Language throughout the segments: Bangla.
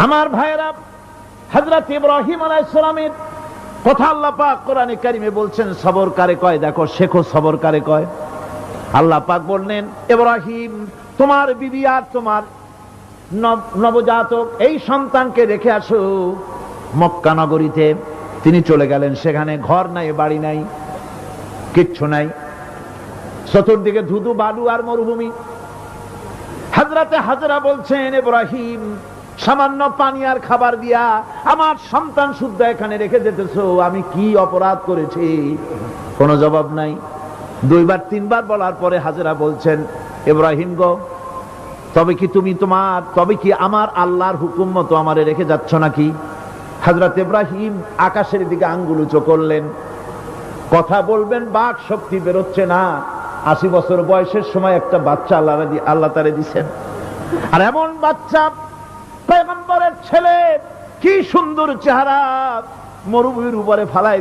আমার ভাইরা, হযরত ইব্রাহিম আলাইহিস সালামের কথা আল্লাহ পাক কোরআনে কারিমে বলছেন সবর কারে কয়, দেখো শেখো সবর কারে কয়। আল্লাহ পাক বললেন, ইব্রাহিম তোমার বিবি আর তোমার নবজাতক এই সন্তানকে রেখে আসো মক্কা নগরীতে। তিনি চলে গেলেন, সেখানে ঘর নাই, বাড়ি নাই, কিচ্ছু নাই, চতুর্দিকে ধুধু বালু আর মরুভূমি। হযরতে হাজরা বলছেন, ইব্রাহিম সামান্য পানি আর খাবার দিয়া আমার সন্তান শুদ্ধ এখানে রেখে যেতেছো, আমি কি অপরাধ করেছি? কোনো জবাব নাই। দুইবার তিনবার বলার পরে হাজরা বলছেন, ইব্রাহিম গো, তবে কি আমার আল্লাহর হুকুম মতো আমারে রেখে যাচ্ছ নাকি? হযরত ইব্রাহিম আকাশের দিকে আঙ্গুল উঁচু করলেন। কথা বলবেন, বাক শক্তি বেরোচ্ছে না। 80 বছর বয়সের সময় একটা বাচ্চা আল্লাহ তারে দিচ্ছেন, আর এমন বাচ্চা পয়গম্বরের ছেলে, কি সুন্দর চেহারা, মরুভূমির উপরে ফালাই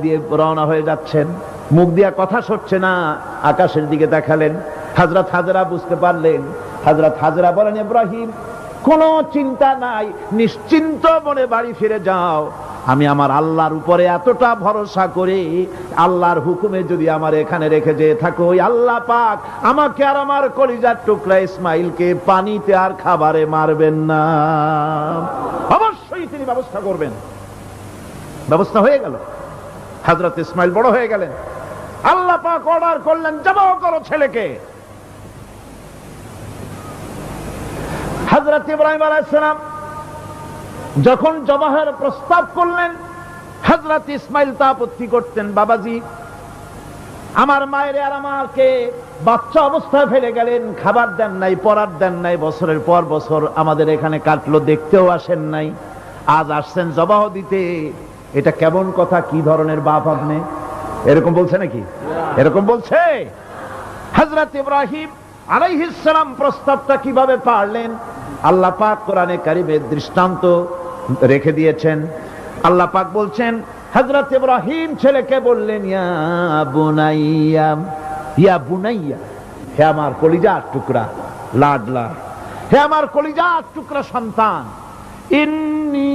দিয়ে রওনা হয়ে যাচ্ছেন, মুখ দিয়া কথা সরছে না, আকাশের দিকে দেখালেন। হযরত হাজরা বুঝতে পারলেন। হযরত হাজরা বলেন, ইব্রাহিম কোনো চিন্তা নাই, নিশ্চিন্ত মনে বাড়ি ফিরে যাও। আমি আমার আল্লাহর উপরে এতটা ভরসা করি, আল্লাহর হুকুমে যদি আমার এখানে রেখে যেয়ে থাকো, ওই আল্লাহ পাক আমাকে আর আমার কলিজার টুকরা ইসমাইলকে পানিতে আর খাবারে মারবেন না, অবশ্যই তিনি ব্যবস্থা করবেন। ব্যবস্থা হয়ে গেল। হযরত ইসমাইল বড় হয়ে গেলেন। আল্লাহ পাক অর্ডার করলেন, জবাহ করো ছেলেকে। হযরত ইব্রাহিম আলাইহিস সালাম যখন জবাহের প্রস্তাব করলেন, হযরত ইসমাইল তা আপত্তি করতেন, বাবাজি আমার মায়ের আর আমাকে বাচ্চা অবস্থায় ফেলে গেলেন, খাবার দেন নাই, পরার দেন নাই, বছরের পর বছর আমাদের এখানে কাটলো, দেখতেও আসেন নাই, আজ আসছেন জবাহ দিতে। এটা কেমন কথা? কি ধরনের বাপ আপনি? এরকম বলছে নাকি? এরকম বলছে? হযরত ইব্রাহিম আলাইহিস সালাম প্রস্তাবটা কিভাবে পারলেন? আল্লাহ পাক কোরআনে কারিমে দৃষ্টান্ত রেখে দিয়েছেন। আল্লাহ পাক বলছেন, হযরত ইব্রাহিম ছেলেকে বললেন, ইয়া বুনাইয়া, ইয়া বুনাইয়া, হে আমার কলিজার টুকরা লাডলা, হে আমার কলিজার টুকরা সন্তান, ইন্নী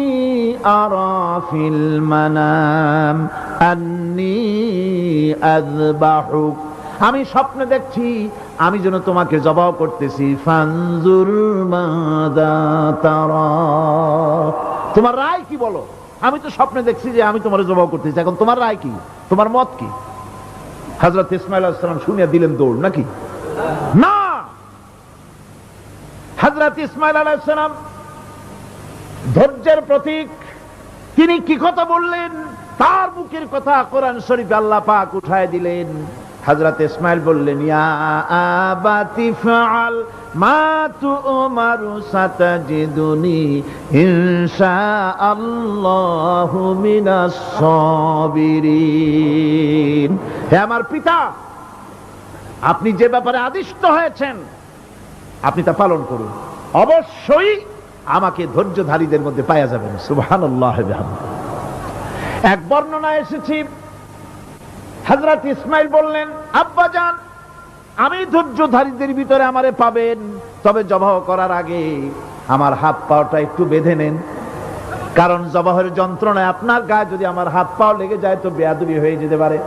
আরা ফিল মানাম আন্নী আযবাহুক, আমি স্বপ্নে দেখছি আমি যেন তোমাকে জবাহ করতেছি। ফানজুর মাযা তারা, তোমার রায় কি বলো? আমি তো স্বপ্নে দেখছি যে আমি তোমার জবাহ করতেছি, এখন তোমার রায় কি, তোমার মত কি? হযরত ইসমাঈল আলাইহিস সালাম শুনিয়া দিলেন দৌড়, নাকি না? হযরত ইসমাঈল আলাইহিস সালাম ধৈর্যের প্রতীক, তিনি কি কথা বললেন? তার মুখের কথা কোরআন শরীফে আল্লাহ পাক উঠায় দিলেন। হযরত ইসমাঈল বললেন, ইয়া আবাতি ফাআল মা তু'মারু সাতাজিদুনি ইনশাআল্লাহু মিনাস সাবিরিন, হে আমার পিতা, আপনি যে ব্যাপারে আদিষ্ট হয়েছেন আপনি তা পালন করুন, অবশ্যই আমাকে ধৈর্যধারীদের মধ্যে পাওয়া যাবেন। সুবহানাল্লাহ। এক বর্ণনা এসেছে, হযরত ইসমাঈল বললেন, আব্বাজান আমি ধৈর্যধারীদের ভিতরে আমারে পাবেন, তবে জবাহ করার আগে আমার হাত পাটা একটু বেঁধে নেন, কারণ জবাহের যন্ত্রণায় আপনার গায়ে যদি আমার হাত পাও লেগে যায় তো বেয়াদবি হয়ে যেতে পারে,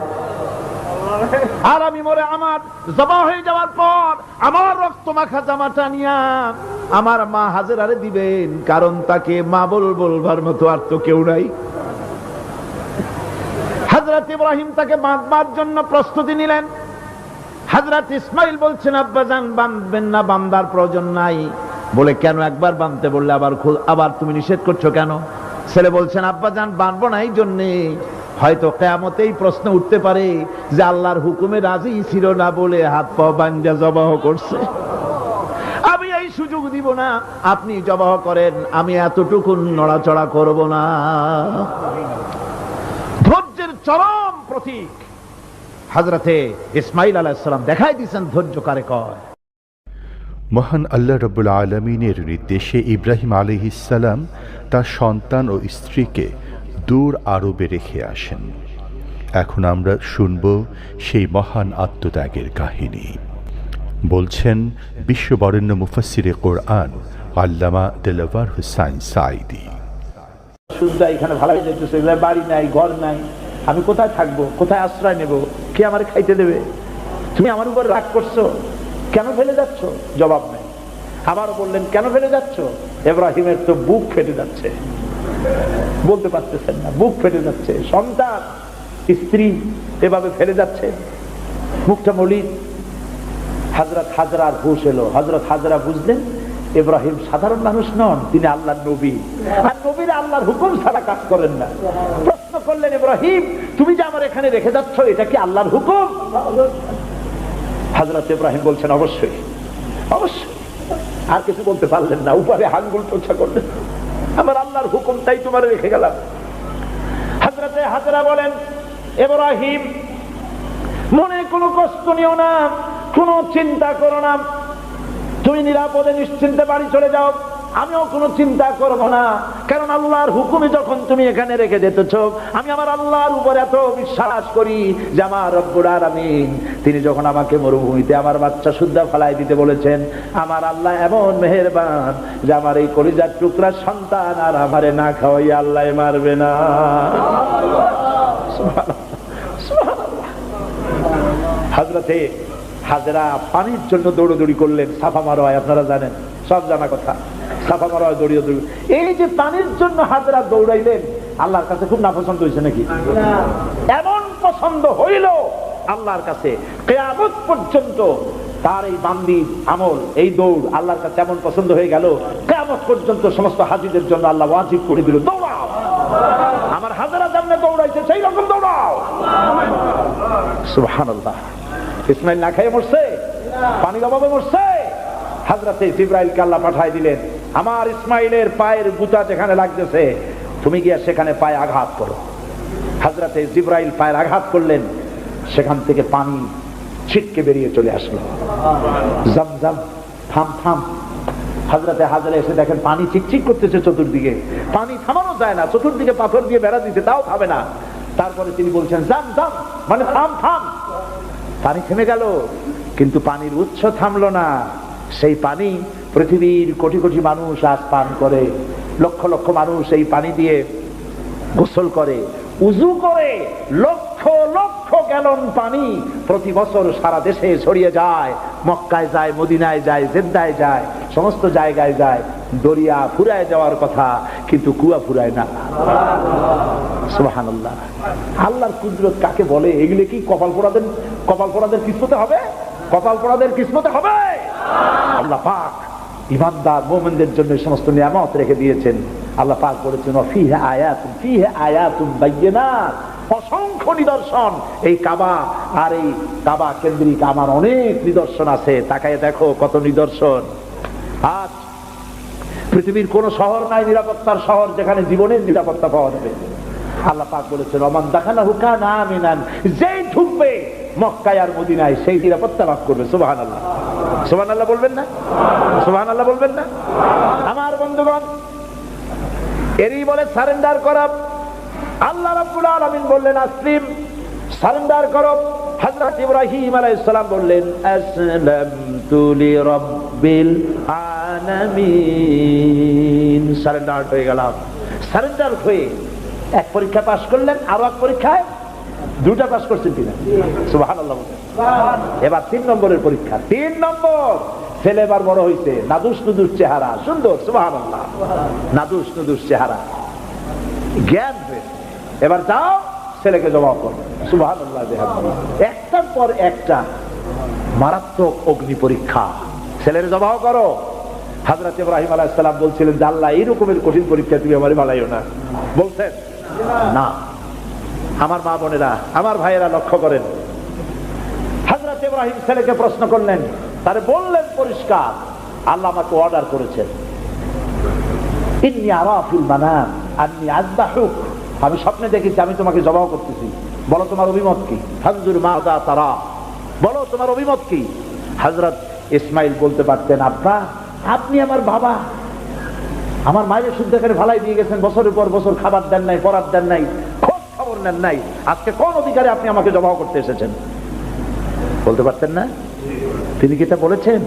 আর আমি মরে আমার জবাহ হয়ে যাওয়ার পর আমার রক্ত মাখা জামাটা নিয়া আমার মা হাজেরারে দিবেন, কারণ তাকে মা বলবার মতো আর তো কেউ নাই। হযরত ইব্রাহিম তাকে বাঁধবার জন্য প্রস্তুতি নিলেন। হযরত ইসমাঈল বলছেন, আব্বাজান বাঁধবেন না, বাঁধার প্রয়োজন নাই। বলে, কেন? একবার বাঁধতে বললে আবার তুমি নিষেধ করছো কেন? ছেলে বলছেন, আব্বাজান বাঁধবো না এই জন্যে, হয়তো কিয়ামতেই প্রশ্ন উঠতে পারে যে আল্লাহর হুকুমে রাজি ছিল না বলে হাত পা বাঁধা জবাহ করছে, আমি এই সুযোগ দিব না, আপনি জবাহ করেন, আমি এতটুকু নড়াচড়া করব না। ধৈর্যের চরম প্রতীক হযরতে ইসমাঈল আলাইহিস সালাম দেখাই দিয়েছেন ধৈর্য কারে কয়। মহান আল্লাহ রাব্বুল আলামিনের নির্দেশে ইব্রাহিম আলাইহিস সালাম তার সন্তান ও স্ত্রীকে দূর আরবে রেখে আসেন। এখন আমরা শুনব সেই মহান আত্মত্যাগের কাহিনী। বলছেন বিশ্ববরেণ্য মুফাসসিরে কোরআন আল্লামা দেলাওয়ার হোসাইন সাঈদী। শুনতে এখানে ভালো হয়ে যেতেছে, বাড়ি নাই, ঘর নাই, আমি কোথায় থাকবো, কোথায় আশ্রয় নেব, কে আমার খাইতে দেবে? তুমি আমার উপর রাগ করছো, কেন ফেলে যাচ্ছ? জবাব নেই। আবার বললেন, কেন ফেলে যাচ্ছ? ইব্রাহিমের তো বুক ফেটে যাচ্ছে, বলতে পারতেছেন না, বুক ফেটে যাচ্ছে। সন্তান, স্ত্রী এভাবে ফেলে যাচ্ছে, মুখটা মলিন। হযরত হাজরার হুঁশ এলো। হযরত হাজরা বুঝলেন ইব্রাহিম সাধারণ মানুষ নন, তিনি আল্লাহর নবী, আর নবীরা আল্লাহর হুকুম ছাড়া কাজ করেন না। প্রশ্ন করলেন, ইব্রাহিম তুমি যে আমার এখানে রেখে যাচ্ছ, এটা কি আল্লাহর হুকুম? হযরত ইব্রাহিম বলছেন, অবশ্যই অবশ্যই। আর কিছু বলতে পারলেন না, উপরে আঙ্গুল টোছা করলেন, আমার আল্লাহর হুকুম, তাই তোমার রেখে গেলাম। হযরত হাজরা বলেন, ইব্রাহিম মনে কোনো কষ্ট নিও না, কোনো চিন্তা করো না, তুমি নিরাপদে নিশ্চিন্তে বাড়ি চলে যাও, আমিও কোনো চিন্তা করব না। কারণ আল্লাহর হুকুমে যখন তুমি এখানে রেখে যেতেছ, আমি আমার আল্লাহর উপর এত বিশ্বাস করি যে আমার রব্বুল আলামিন তিনি যখন আমাকে মরুভূমিতে আমার বাচ্চা সুদ্ধা ফেলাই দিতে বলেছেন, আমার আল্লাহ এমন মেহেরবান যে আমার এই কলিজার টুকরা সন্তান আর আমারে না খাওয়াই আল্লাহ মারবে না। হযরতে হাজরা পানির জন্য দৌড়দৌড়ি করলেন। সাফা মারোয় আপনারা জানেন, সব জানা কথা, সাফা মারোয় দৌড়িয়ে দৌড়ি। এই যে পানির জন্য হাজরা দৌড়াইলেন, আল্লাহর কাছে খুব নাপছন্দ হয়েছে নাকি? এমন পছন্দ হইল আল্লাহর কাছে, কিয়ামত পর্যন্ত তার এই বান্দির আমল, এই দৌড় আল্লাহর কাছে এমন পছন্দ হয়ে গেল, কিয়ামত পর্যন্ত সমস্ত হাজীদের জন্য আল্লাহ ওয়াজিব করে দিল, দৌড়াও, আমার হাজরা যেমন দৌড়াইছে সেই রকম দৌড়াও। সুবহানাল্লাহ। ইসমাইল না খেয়ে মরছে, পানির অভাবে মরছে। হযরতে জিবরাইলকে আল্লাহ পাঠায় দিলেন, আমার ইসমাইলের পায়ের গুতা যেখানে লাগতেছে তুমি গিয়ে সেখানে পায়ে আঘাত করো। হযরতে জিবরাইল পায়ের আঘাত করলেন, সেখান থেকে পানি ছিটকে বেরিয়ে চলে আসলো। জমজম, থাম থাম। হযরতে হাজরা এসে দেখেন পানি চিকচিক করতেছে চতুর্দিকে, পানি থামানো যায় না, চতুর্দিকে পাথর দিয়ে বেড়া দিতে, তাও থামে না। তারপরে তিনি বলছেন জাম জাম, মানে থাম থাম। পানি থেমে গেল, কিন্তু পানির উৎস থামলো না। সেই পানি পৃথিবীর কোটি কোটি মানুষ আজ পান করে, লক্ষ লক্ষ মানুষ এই পানি দিয়ে গোসল করে, উযু করে। লক্ষ লক্ষ গ্যালন পানি প্রতি বছর সারা দেশে ছড়িয়ে যায়, মক্কায় যায়, মদিনায় যায়, জেদ্দায় যায়, সমস্ত জায়গায় যায়। দরিয়া ফুরায় যাওয়ার কথা, কিন্তু কুয়া ফুরায় না। সুবহানাল্লাহ। আল্লাহর কুদরত কাকে বলে? এগুলো কি কপাল পোড়াদের কিসমতে হবে? কপাল পোড়াদের কিসমতে হবে? আল্লাহ পাক ঈমানদার মুমিনদের জন্য সমস্ত নিয়ামত রেখে দিয়েছেন। আল্লাহ পাক বলেছেন, ফিহা আয়াতুন বাইয়িনাত, অসংখ্য নিদর্শন। এই কাবা আর এই কাবা কেন্দ্রিক আমার অনেক নিদর্শন আছে, তাকায় দেখো কত নিদর্শন। আজ পৃথিবীর কোন শহর নাই নিরাপত্তার শহর যেখানে জীবনের নিরাপত্তা পাওয়া যাবে। আল্লাহ পাক বলেছেন, ওমান দাখালাহু কানা আমিনান, যেই ঢুকবে মক্কায় আর মদিনায় সেই নিরাপত্তা লাভ করবে। সুবহানাল্লাহ, সুবহানাল্লাহ বলবেন না? সুবহানাল্লাহ বলবেন না? আমার বন্ধুগণ, এরই বলে সারেন্ডার করা। আল্লাহ রাব্বুল আলামিন বললেন আসলিম, সারেন্ডার করো। হযরত ইব্রাহিম আলাইহিস সালাম বললেন আসলামতু লিরাব্বিল আলামিন, সারেন্ডার হয়ে গেলাম। সারেন্ডার হয়ে এক পরীক্ষা পাস করলেন, আরো এক পরীক্ষায় দুটা পাস করছেন কিনা? সুবহানাল্লাহ। এবার 3 নম্বরের পরীক্ষা, 3 নম্বর। ছেলে এবার বড় হইছে, নাদুস নুদুস চেহারা, সুন্দর, সুবহানাল্লাহ, নাদুস নুদুস চেহারা, জ্ঞান হয়েছে। এবার যাও ছেলেকে জবাব করো। সুবহানাল্লাহ। একটার পর একটা মারাত্মক অগ্নি পরীক্ষা, ছেলের জবাব করো। হযরত ইব্রাহিম আলাইহিস সালাম বলছিলেন যে আল্লাহ এই রকমের কঠিন পরীক্ষা তুমি আমারে বানাইও না। বলছেন না। আমার মা বোনেরা, আমার ভাইয়েরা লক্ষ্য করেন, হযরত ইব্রাহিম ছেলেকে প্রশ্ন করলেন, তারে বললেন পরিষ্কার, আল্লাহ আমাকে অর্ডার করেছেন, ইন্নী আরা ফিল মানাম আন্নী আযবাহুক, আমি স্বপ্নে দেখেছি আমি তোমাকে জবাব করতেছি, বলো তোমার অভিমত কি? ফানজুর মাযা তারা, বলো তোমার অভিমত কি? হযরত ইসমাইল বলতে পারতেন, আব্বা আপনি আমার বাবা, আমার মায়ের শুদ্ধ করে ভালাই দিয়ে গেছেন, বছরের পর বছর খাবার দেন নাই, পরার দেন নাই, খোঁজ খবর নেন নাই, আজকে কোন অধিকারে আপনি আমাকে জবাব করতে এসেছেন? বলতে পারতেন না? তিনি কি তা বলেছেন?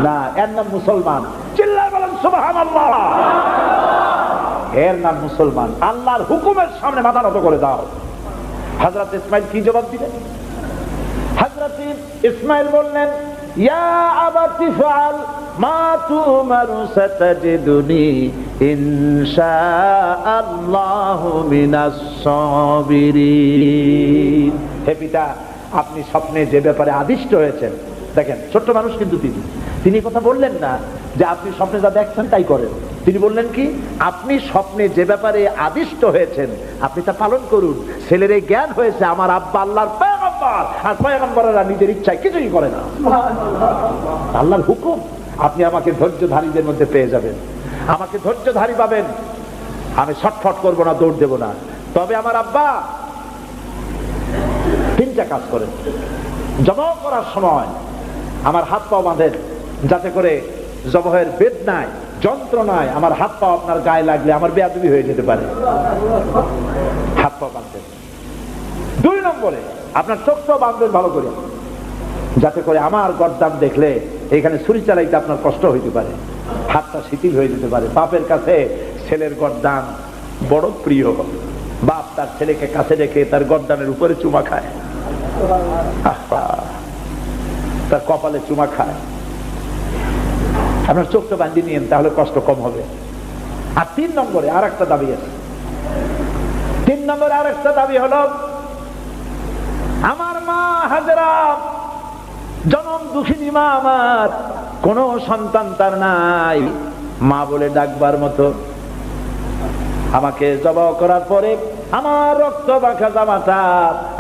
না। এর নাম মুসলমান। চিল্লায় বলেন সুবহানাল্লাহ। এর নাম মুসলমান। আল্লাহর হুকুমের সামনে মাথা নত করে দাও। হযরত ইসমাইল কি জবাব দিলেন? হযরত ইসমাইল বললেন, ইয়া আবাতি ফাআল মা তুমারু সাতাজিদুনি ইনশাআল্লাহু মিনাস সাবিরিন। হে পিতা, আপনি স্বপ্নে যে ব্যাপারে আদিষ্ট হয়েছেন, দেখেন ছোট্ট মানুষ কিন্তু তিনি কথা বললেন না যে আপনি স্বপ্নে যা দেখছেন তাই করেন। তিনি বললেন কি, আপনি স্বপ্নে যে ব্যাপারে আদিষ্ট হয়েছেন আপনি তা পালন করুন। ছেলের এই জ্ঞান হয়েছে আমার আব্বা আল্লাহর পয়গম্বর, আর পয়গম্বরেরা নিজের ইচ্ছায় কিছুই করে না। আল্লাহর হুকুম। আপনি আমাকে ধৈর্যধারীদের মধ্যে পেয়ে যাবেন, আমাকে ধৈর্যধারী পাবেন। আমি ছটফট করবো না, দৌড় দেব না। তবে আমার আব্বা তিনটা কাজ করেন। জবাব করার সময় আমার হাত পা বাঁধেন, যাতে করে জবাহের বেদনায় যন্ত্রণায় আমার হাত পা আপনার গায়ে লাগলে আমার বেয়াদবি হয়ে যেতে পারে। হাত পা বাঁধবেন। 2 নম্বরে আপনার চোখটাও বাঁধবেন ভালো করে, যাতে করে আমার গর্দান দেখলে এখানে ছুরি চালাইতে আপনার কষ্ট হইতে পারে, হাতটা শিথিল হয়ে যেতে পারে। বাপের কাছে ছেলের গর্দান বড় প্রিয়। বাপ তার ছেলেকে কাছে রেখে তার গর্দানের উপরে চুমা খায়, তার কপালে চুমা খায়। আপনার চোখটা বাঁধিয়ে নিয়েন, তাহলে কষ্ট কম হবে। আর 3 নম্বরে আর একটা দাবি আছে। 3 নম্বরে আর একটা দাবি হলো, আমার মা হাজেরা জনম দুঃখিনী মা, আমার কোন সন্তান তার নাই, মা বলে ডাকবার মতো। আমাকে জবাহ করার পরে আমার রক্ত মাখা জামাটা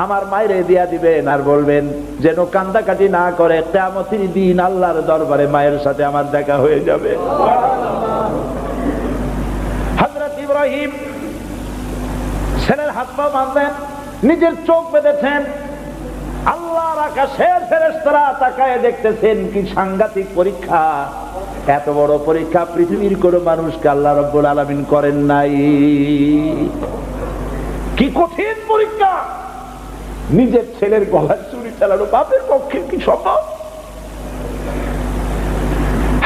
আমার মায়েরে দিয়া দিবেন, আর বলবেন যেন কান্দাকাটি না করে। কিয়ামতের দিন আল্লাহর দরবারে মায়ের সাথে আমার দেখা হয়ে যাবে। হযরত ইব্রাহিম ছেলের হাত পা বাঁধলেন, নিজের চোখ বেঁধেছেন। আল্লাহর আকাশের ফেরেশতারা তাকায় দেখতেছেন, কি সাংঘাতিক পরীক্ষা। এত বড় পরীক্ষা পৃথিবীর কোন মানুষকে আল্লাহ রাব্বুল আলামিন করেন নাই। কি কঠিন পরীক্ষা। নিজের ছেলের গলায় ছুরি চালানো বাপের পক্ষে কি সম্ভব?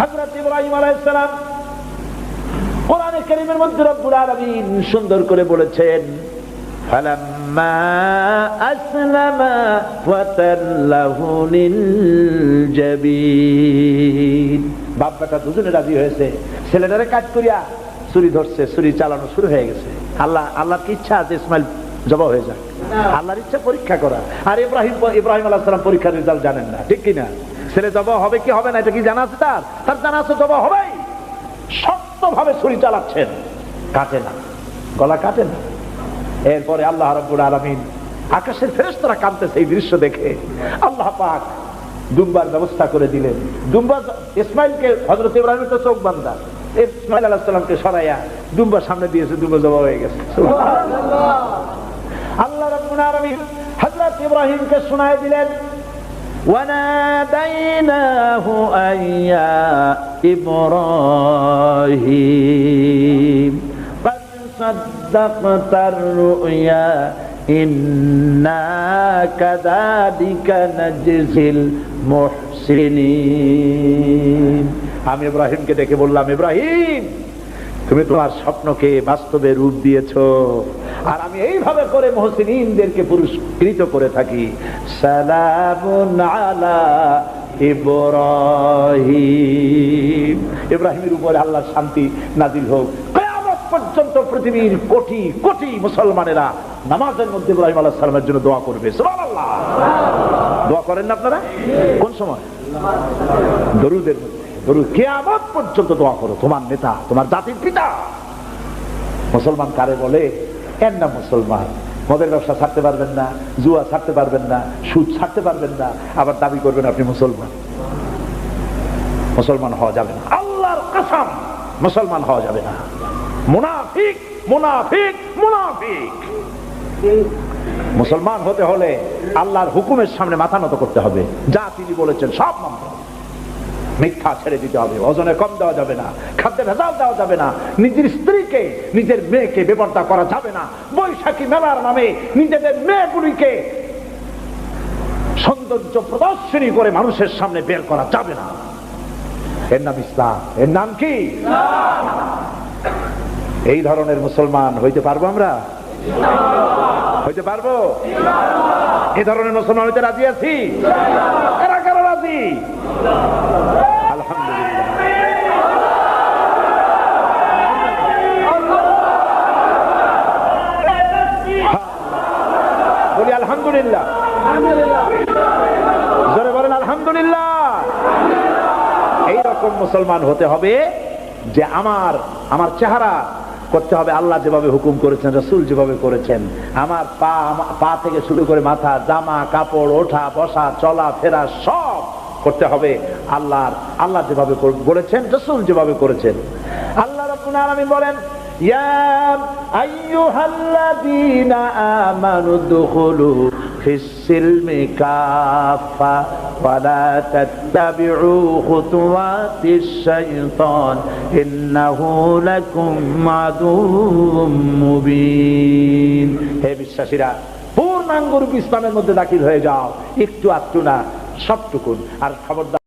হযরত ইব্রাহিম আলাইহিস সালাম কোরআনে কারীমের মধ্যে রব্বুল আলামিন সুন্দর করে বলেছেন, ফালাম্মা আসলামা ওয়া তাল্লাহু লিল জাবিন। বাপ বেটা দুজনে রাজি হয়েছে। ছেলেটারে কাজ করিয়া ছুরি ধরছে, ছুরি চালানো শুরু হয়ে গেছে। আল্লাহর কি ইচ্ছা আছে ইসমাইল জবাব হয়ে যাক। আল্লাহর ইচ্ছা পরীক্ষা করা। আর ইব্রাহিম আলাইহিস সালাম পরীক্ষার রেজাল্ট জানেন না, ঠিক কিনা? ছেলে জবাব হবে কি হবে না এটা কি জানা আছে? তার জানা আছে জবাব হবেই। শক্তভাবে ছুরি চালাচ্ছেন, কাটে না, গলা কাটে না। এরপরে আল্লাহ রাব্বুল আলামিন, আকাশের ফেরেশতারা কাঁদতেছে এই দৃশ্য দেখে। আল্লাহ পাক দুম্বার ব্যবস্থা করে দিলেন। দুম্বা ইসমাইলকে, হযরত ইব্রাহিমের তো চোখ বাঁধা, ইসমাইল আলাইহিস সালামকে সরাইয়া দুম্বার সামনে দিয়েছে, দুম্বা জবাব হয়ে গেছে। সুবহানাল্লাহ। আল্লাহ রাব্বুল আলামিন হযরত ইব্রাহিমকে শোনায় দিলেন, ওয়ানাদাইনাহু আইয়া ইব্রাহিম ক্বাদ সাদ্দাকতার রুয়া ইন্না কাযালিকা নাজজিল মুহসিনিন। আমি ইব্রাহিমকে ডেকে বললাম, ইব্রাহিম তুমি তোমার স্বপ্নকে বাস্তবে রূপ দিয়েছো, আর আমি এইভাবে করে মুহসিনিনদেরকে পুরস্কৃত করে থাকি। সালামুন আলা ইব্রাহিম। ইব্রাহিমের উপরে আল্লাহর শান্তি নাজিল হোক। কিয়ামত পর্যন্ত পৃথিবীর কোটি কোটি মুসলমানেরা নামাজের মধ্যে ইব্রাহিম আলাইহিস সালামের জন্য দোয়া করবে। সুবহানাল্লাহ। দোয়া করেন না আপনারা? কোন সময়? দরুদের মধ্যে। দরুদ। কিয়ামত পর্যন্ত দোয়া করো, তোমার নেতা, তোমার জাতির পিতা। মুসলমান কারে বলে? এর নাম মুসলমান। মদের ব্যবসা ছাড়তে পারবেন না, জুয়া ছাড়তে পারবেন না, সুদ ছাড়তে পারবেন না, আবার দাবি করবেন আপনি মুসলমান। মুসলমান হওয়া যাবে না, আল্লাহর কসম মুসলমান হওয়া যাবে না। মুনাফিক, মুনাফিক, মুনাফিক। মুসলমান হতে হলে আল্লাহর হুকুমের সামনে মাথা নত করতে হবে। যা তিনি বলেছেন সব মানতে হবে। মিথ্যা ছেড়ে দিতে হবে, ওজনে কম দেওয়া যাবে না, খাদ্যে ভেজাল দেওয়া যাবে না, নিজের স্ত্রীকে, নিজের মেয়েকে বেপরদা করা যাবে না, বৈশাখী মেলার নামে নিজেদের মেয়েগুলিকে সৌন্দর্য প্রদর্শনী করে মানুষের সামনে বের করা যাবে না। এর নাম ইসলাম। এর নাম কি? এই ধরনের মুসলমান হইতে পারবো আমরা? হইতে পারবো? এই ধরনের মুসলমান হইতে রাজি আছি? কারা কারা রাজি? আলহামদুলিল্লাহ। বলি আলহামদুলিল্লাহ। জোরে বলেন আলহামদুলিল্লাহ। এইরকম মুসলমান হতে হবে যে আমার চেহারা করতে হবে আল্লাহ যেভাবে হুকুম করেছেন, রাসূল যেভাবে করেছেন। আমার পা থেকে শুরু করে মাথা, জামা কাপড়, ওঠা বসা, চলা ফেরা সব করতে হবে আল্লাহ যেভাবে বলেছেন, রাসূল যেভাবে করেছেন। আল্লাহ রাব্বুল আলামিন বলেন, ইয়া আইয়ুহাল্লাযীনা আমানু দুখুলু ফিস-সিলমি কাফা ওয়া লা তাত্তাবিউ খুতুওয়াতিশ শাইতান ইন্নাহু লাকুম আদুউম মুবিন। হে বিশ্বাসীরা, পূর্ণাঙ্গ রূপে ইসলামের মধ্যে দাখিল হয়ে যাও, একটু আধটু না, সবটুকুন। আর খবরদার